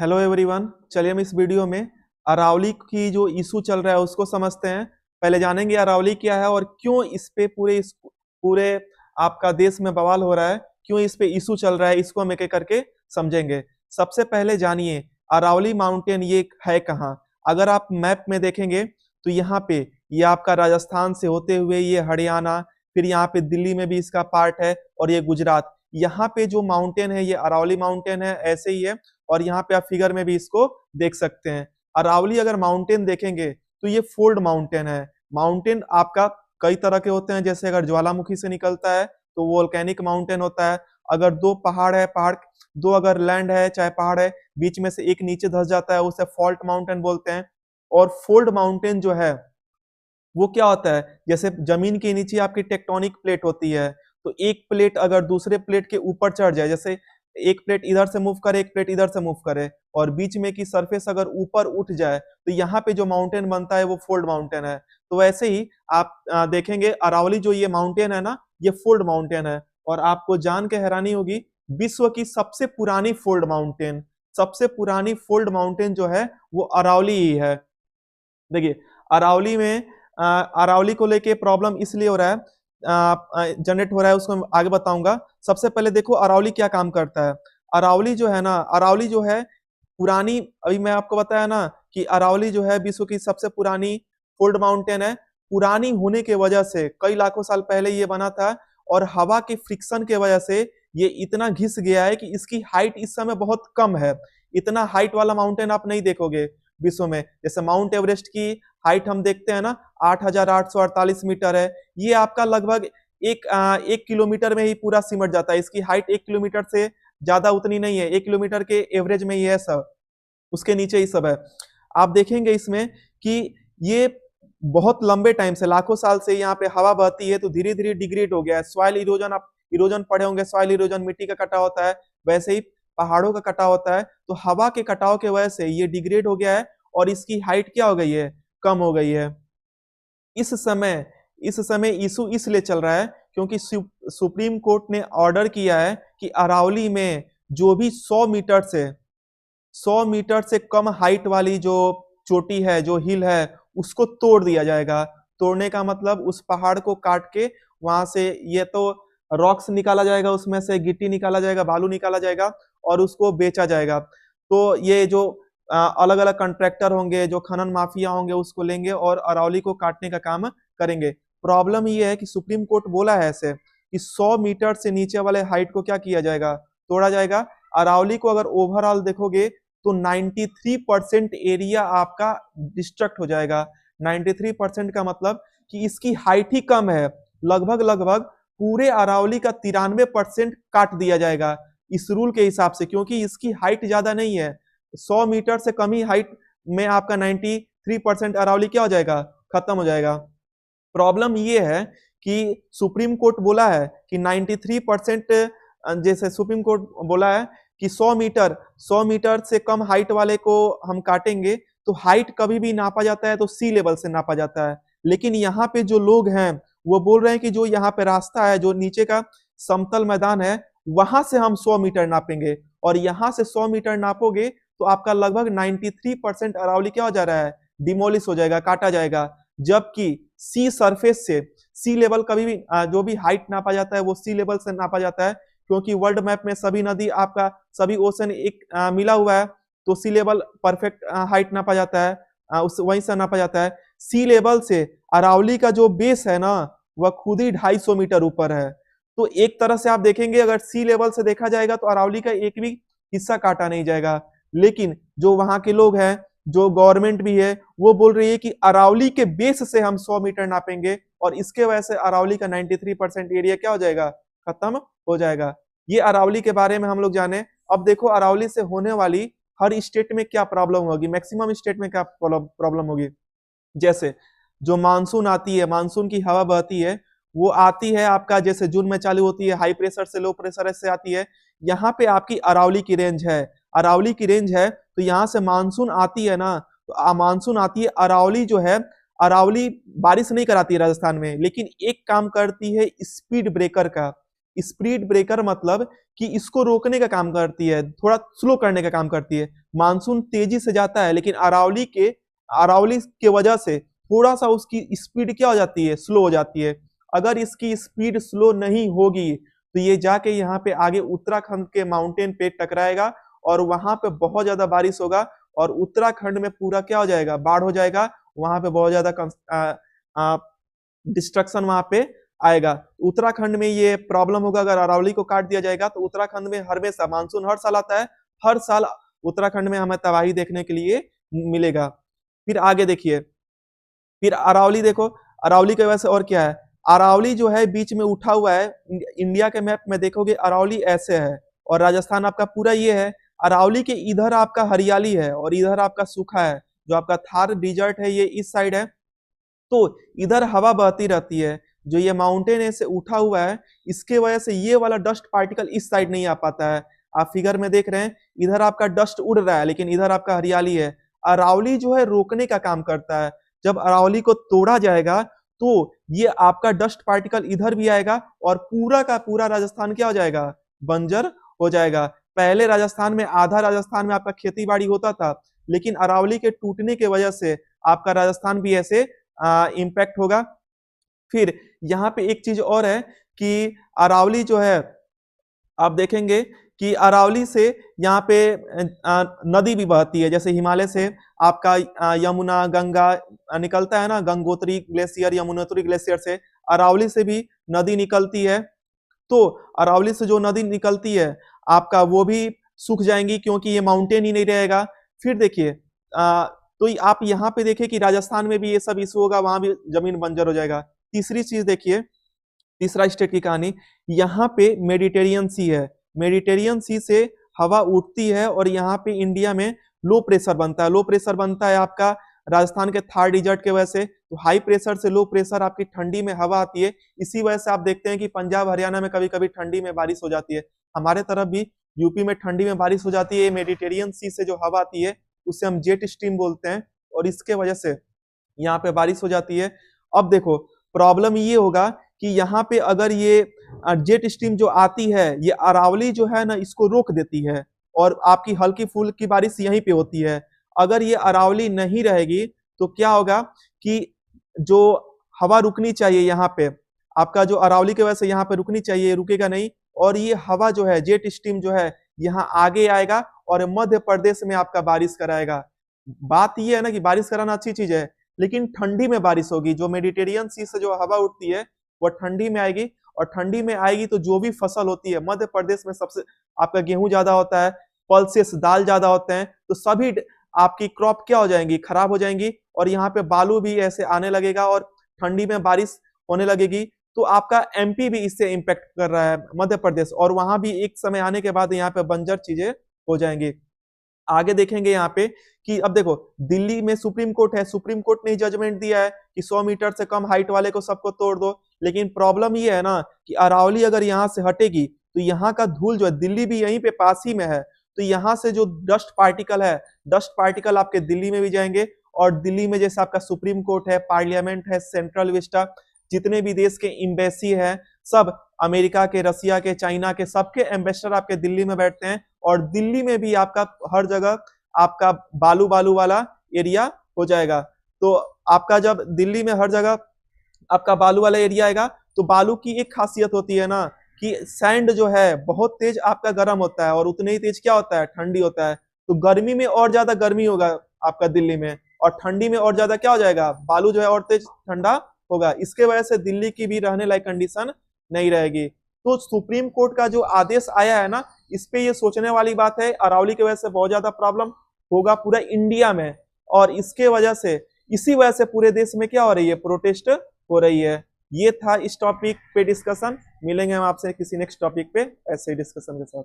Hello everyone, चलिए हम इस वीडियो में अरावली की जो इशू चल रहा है उसको समझते हैं। पहले जानेंगे अरावली क्या है और क्यों इस पे पूरे आपका देश में बवाल हो रहा है, क्यों इस पे इशू चल रहा है, इसको हम एक एक करके समझेंगे। सबसे पहले जानिए अरावली माउंटेन ये है कहाँ। अगर आप मैप में देखेंगे तो यहाँ पे ये आपका राजस्थान से होते हुए ये हरियाणा, फिर यहाँ पे दिल्ली में भी इसका पार्ट है और ये गुजरात। यहाँ पे जो माउंटेन है ये अरावली माउंटेन है, ऐसे ही है। और यहाँ पे आप फिगर में भी इसको देख सकते हैं। अरावली अगर माउंटेन देखेंगे तो ये फोल्ड माउंटेन है। माउंटेन आपका कई तरह के होते हैं, जैसे अगर ज्वालामुखी से निकलता है तो वोल्केनिक माउंटेन होता है। अगर दो पहाड़ है, पहाड़ दो अगर लैंड है चाहे पहाड़ है, बीच में से एक नीचे धस जाता है, उसे फॉल्ट माउंटेन बोलते हैं। और फोल्ड माउंटेन जो है वो क्या होता है, जैसे जमीन के नीचे आपकी टेक्टोनिक प्लेट होती है, तो एक प्लेट अगर दूसरे प्लेट के ऊपर चढ़ जाए, जैसे एक प्लेट इधर से मूव करे, एक प्लेट इधर से मूव करे, और बीच में की सरफेस अगर ऊपर उठ जाए तो यहाँ पे जो माउंटेन बनता है वो फोल्ड माउंटेन है। तो वैसे ही आप देखेंगे अरावली जो ये माउंटेन है ना, ये फोल्ड माउंटेन है। और आपको जान के हैरानी होगी, विश्व की सबसे पुरानी फोल्ड माउंटेन, सबसे पुरानी फोल्ड माउंटेन जो है वो अरावली ही है। देखिए अरावली में अरावली को लेके प्रॉब्लम इसलिए हो रहा है, जनरेट हो रहा है, उसको मैं आगे बताऊंगा। सबसे पहले देखो अरावली क्या काम करता है। अरावली जो है ना, अरावली जो है पुरानी, अभी मैं आपको बताया ना कि अरावली जो है विश्व की सबसे पुरानी फोल्ड माउंटेन है। पुरानी होने के वजह से कई लाखों साल पहले ये बना था, और हवा के फ्रिक्शन के वजह से ये इतना घिस गया है कि इसकी हाइट इस समय बहुत कम है। इतना हाइट वाला माउंटेन आप नहीं देखोगे विश्व में। जैसे माउंट एवरेस्ट की हाइट हम देखते हैं ना, 8,848 मीटर है। ये आपका लगभग एक किलोमीटर में ही पूरा सिमट जाता है। इसकी हाइट 1 किलोमीटर से ज्यादा उतनी नहीं है, 1 किलोमीटर के एवरेज में ही है सब, उसके नीचे ही सब है। आप देखेंगे इसमें कि ये बहुत लंबे टाइम से, लाखों साल से यहाँ पे हवा बहती है, तो धीरे धीरे डिग्रेड हो गया है। सॉइल इरोजन, आप इरोजन पढ़े होंगे, सॉइल इरोजन, मिट्टी का कटाव होता है, वैसे ही पहाड़ों का कटाव होता है। तो हवा के कटाव के वजह से ये डिग्रेड हो गया है, और इसकी हाइट क्या हो गई है, कम हो गई है। इस समय इशू इसलिए चल रहा है क्योंकि सुप्रीम कोर्ट ने ऑर्डर किया है कि अरावली में जो भी 100 मीटर से कम हाइट वाली जो चोटी है, जो हिल है, उसको तोड़ दिया जाएगा। तोड़ने का मतलब उस पहाड़ को काट के वहां से ये तो रॉक्स निकाला जाएगा, उसमें से गिट्टी निकाला जाएगा, बालू निकाला जाएगा, और उसको बेचा जाएगा। तो ये जो अलग अलग कॉन्ट्रैक्टर होंगे, जो खनन माफिया होंगे, उसको लेंगे और अरावली को काटने का काम करेंगे। प्रॉब्लम ये है कि सुप्रीम कोर्ट बोला है ऐसे कि 100 मीटर से नीचे वाले हाइट को क्या किया जाएगा, तोड़ा जाएगा। अरावली को अगर ओवरऑल देखोगे तो 93% एरिया आपका डिस्ट्रक्ट हो जाएगा। 93% का मतलब कि इसकी हाइट ही कम है। लगभग लगभग पूरे अरावली का 93% काट दिया जाएगा इस रूल के हिसाब से, क्योंकि इसकी हाइट ज्यादा नहीं है। 100 मीटर से कम ही हाइट में आपका 93% अरावली क्या हो जाएगा, खत्म हो जाएगा। प्रॉब्लम ये है कि सुप्रीम कोर्ट बोला है कि 93%, जैसे सुप्रीम कोर्ट बोला है कि 100 मीटर से कम हाइट वाले को हम काटेंगे, तो हाइट कभी भी नापा जाता है तो सी लेवल से नापा जाता है। लेकिन यहाँ पे जो लोग हैं वो बोल रहे हैं कि जो यहाँ पे रास्ता है, जो नीचे का समतल मैदान है, वहां से हम 100 मीटर नापेंगे, और यहाँ से 100 मीटर नापोगे तो आपका लगभग 93% अरावली क्या हो जा रहा है, डिमोलिश हो जाएगा, काटा जाएगा। जबकि सी सरफेस से, सी लेवल कभी भी जो भी हाइट नापा जाता है वो सी लेवल से नापा जाता है, क्योंकि वर्ल्ड मैप में सभी नदी आपका, सभी ओशन एक मिला हुआ है, तो सी लेवल परफेक्ट हाइट नापा जाता है, उस वहीं से नापा जाता है। सी लेवल से अरावली का जो बेस है ना, वह खुद ही 250 मीटर ऊपर है। तो एक तरह से आप देखेंगे, अगर सी लेवल से देखा जाएगा तो अरावली का एक भी हिस्सा काटा नहीं जाएगा। लेकिन जो वहां के लोग हैं, जो गवर्नमेंट भी है, वो बोल रही है कि अरावली के बेस से हम 100 मीटर नापेंगे, और इसके वजह से अरावली का 93% एरिया क्या हो जाएगा, खत्म हो जाएगा। ये अरावली के बारे में हम लोग जाने। अब देखो अरावली से होने वाली हर स्टेट में क्या प्रॉब्लम होगी, मैक्सिमम स्टेट में क्या प्रॉब्लम होगी। जैसे जो मानसून आती है, मानसून की हवा बहती है, वो आती है आपका, जैसे जून में चालू होती है, हाई प्रेशर से लो प्रेशर से आती है। यहाँ पे आपकी अरावली की रेंज है, अरावली की रेंज है, तो यहाँ से मानसून आती है ना, तो मानसून आती है। अरावली जो है, अरावली बारिश नहीं कराती है राजस्थान में, लेकिन एक काम करती है स्पीड ब्रेकर का। स्पीड ब्रेकर मतलब कि इसको रोकने का काम करती है, थोड़ा स्लो करने का काम करती है। मानसून तेजी से जाता है, लेकिन अरावली के वजह से थोड़ा सा उसकी स्पीड क्या हो जाती है, स्लो हो जाती है। अगर इसकी स्पीड स्लो नहीं होगी तो ये जाके यहाँ पे आगे उत्तराखंड के माउंटेन पे टकराएगा और वहां पे बहुत ज्यादा बारिश होगा और उत्तराखंड में पूरा क्या हो जाएगा, बाढ़ हो जाएगा। वहां पे बहुत ज्यादा डिस्ट्रक्शन वहां पे आएगा। उत्तराखंड में ये प्रॉब्लम होगा, अगर अरावली को काट दिया जाएगा तो उत्तराखंड में हमेशा मानसून हर साल आता है, हर साल उत्तराखंड में हमें तबाही देखने के लिए मिलेगा। फिर आगे देखिए, फिर अरावली देखो, अरावली की वजह से और क्या है, अरावली जो है बीच में उठा हुआ है। इंडिया के मैप में देखोगे अरावली ऐसे है और राजस्थान आपका पूरा ये है। अरावली के इधर आपका हरियाली है और इधर आपका सूखा है, जो आपका थार डिजर्ट है ये इस साइड है। तो इधर हवा बहती रहती है, जो ये माउंटेन है से उठा हुआ है, इसके वजह से ये वाला डस्ट पार्टिकल इस साइड नहीं आ पाता है। आप फिगर में देख रहे हैं इधर आपका डस्ट उड़ रहा है, लेकिन इधर आपका हरियाली है। अरावली जो है रोकने का काम करता है। जब अरावली को तोड़ा जाएगा तो ये आपका डस्ट पार्टिकल इधर भी आएगा और पूरा का पूरा राजस्थान क्या हो जाएगा, बंजर हो जाएगा। पहले राजस्थान में, आधा राजस्थान में आपका खेती बाड़ी होता था, लेकिन अरावली के टूटने की वजह से आपका राजस्थान भी ऐसे इम्पैक्ट होगा। फिर यहाँ पे एक चीज और है कि अरावली जो है, आप देखेंगे कि अरावली से यहाँ पे नदी भी बहती है, जैसे हिमालय से आपका यमुना गंगा निकलता है ना, गंगोत्री ग्लेशियर यमुनोत्री ग्लेशियर से अरावली से भी नदी निकलती है। तो अरावली से जो नदी निकलती है आपका वो भी सूख जाएंगी, क्योंकि ये माउंटेन ही नहीं रहेगा। फिर देखिए तो आप यहाँ पे देखिए कि राजस्थान में भी ये सब इशू होगा, वहां भी जमीन बंजर हो जाएगा। तीसरी चीज देखिए, तीसरा स्टेट की कहानी, यहाँ पे मेडिटेरियन सी है, मेडिटेरियन सी से हवा उठती है और यहाँ पे इंडिया में लो प्रेशर बनता है। लो प्रेशर बनता है आपका राजस्थान के थार डिजर्ट के वजह से, तो हाई प्रेशर से लो प्रेशर आपकी ठंडी में हवा आती है। इसी वजह से आप देखते हैं कि पंजाब हरियाणा में कभी कभी ठंडी में बारिश हो जाती है। हमारे तरफ भी यूपी में ठंडी में बारिश हो जाती है। मेडिटेरियन सी से जो हवा आती है उसे हम जेट स्ट्रीम बोलते हैं और इसके वजह से यहाँ पे बारिश हो जाती है। अब देखो प्रॉब्लम ये होगा कि यहाँ पे अगर ये जेट स्ट्रीम जो आती है, ये अरावली जो है ना इसको रोक देती है और आपकी हल्की फुल्की बारिश यहीं पे होती है। अगर ये अरावली नहीं रहेगी तो क्या होगा कि जो हवा रुकनी चाहिए यहाँ पे, आपका जो अरावली की वजह से यहाँ पे रुकनी चाहिए, रुकेगा नहीं और ये हवा जो है, जेट स्ट्रीम जो है यहाँ आगे आएगा और मध्य प्रदेश में आपका बारिश कराएगा। बात ये है ना कि बारिश कराना अच्छी चीज है, लेकिन ठंडी में बारिश होगी। जो मेडिटेरियन सी से जो हवा उठती है वो ठंडी में आएगी और ठंडी में आएगी तो जो भी फसल होती है, मध्य प्रदेश में सबसे आपका गेहूं ज्यादा होता है, पल्सेस दाल ज्यादा होते हैं, तो सभी आपकी क्रॉप क्या हो जाएंगी, खराब हो जाएंगी और यहाँ पे बालू भी ऐसे आने लगेगा और ठंडी में बारिश होने लगेगी। तो आपका एमपी भी इससे इम्पैक्ट कर रहा है, मध्य प्रदेश, और वहां भी एक समय आने के बाद यहाँ पे बंजर चीजें हो जाएंगी। आगे देखेंगे यहाँ पे कि अब देखो दिल्ली में सुप्रीम कोर्ट है, सुप्रीम कोर्ट ने जजमेंट दिया है कि 100 मीटर से कम हाइट वाले को सबको तोड़ दो। लेकिन प्रॉब्लम ये है ना कि अरावली अगर यहाँ से हटेगी तो यहाँ का धूल जो है, दिल्ली भी यहीं पे पास ही में है, तो यहाँ से जो डस्ट पार्टिकल है, डस्ट पार्टिकल आपके दिल्ली में भी जाएंगे और दिल्ली में जैसे आपका सुप्रीम कोर्ट है, पार्लियामेंट है, सेंट्रल विस्टा, जितने भी देश के एम्बेसी है, सब अमेरिका के, रसिया के, चाइना के, सबके एम्बेसडर आपके दिल्ली में बैठते हैं और दिल्ली में भी आपका हर जगह आपका बालू बालू वाला एरिया हो जाएगा। तो आपका जब दिल्ली में हर जगह आपका बालू वाला एरिया आएगा तो बालू की एक खासियत होती है ना कि सैंड जो है बहुत तेज आपका गर्म होता है और उतने ही तेज क्या होता है, ठंडी होता है। तो गर्मी में और ज्यादा गर्मी होगा आपका दिल्ली में और ठंडी में और ज्यादा क्या हो जाएगा, बालू जो है और तेज ठंडा होगा। इसके वजह से दिल्ली की भी रहने लायक कंडीशन नहीं रहेगी। तो सुप्रीम कोर्ट का जो आदेश आया है ना, इस पे ये सोचने वाली बात है। अरावली की वजह से बहुत ज्यादा प्रॉब्लम होगा पूरा इंडिया में और इसके वजह से, इसी वजह से पूरे देश में क्या हो रही है, प्रोटेस्ट हो रही है। ये था इस टॉपिक पे डिस्कशन। मिलेंगे हम आपसे किसी नेक्स्ट टॉपिक पे ऐसे डिस्कशन के साथ।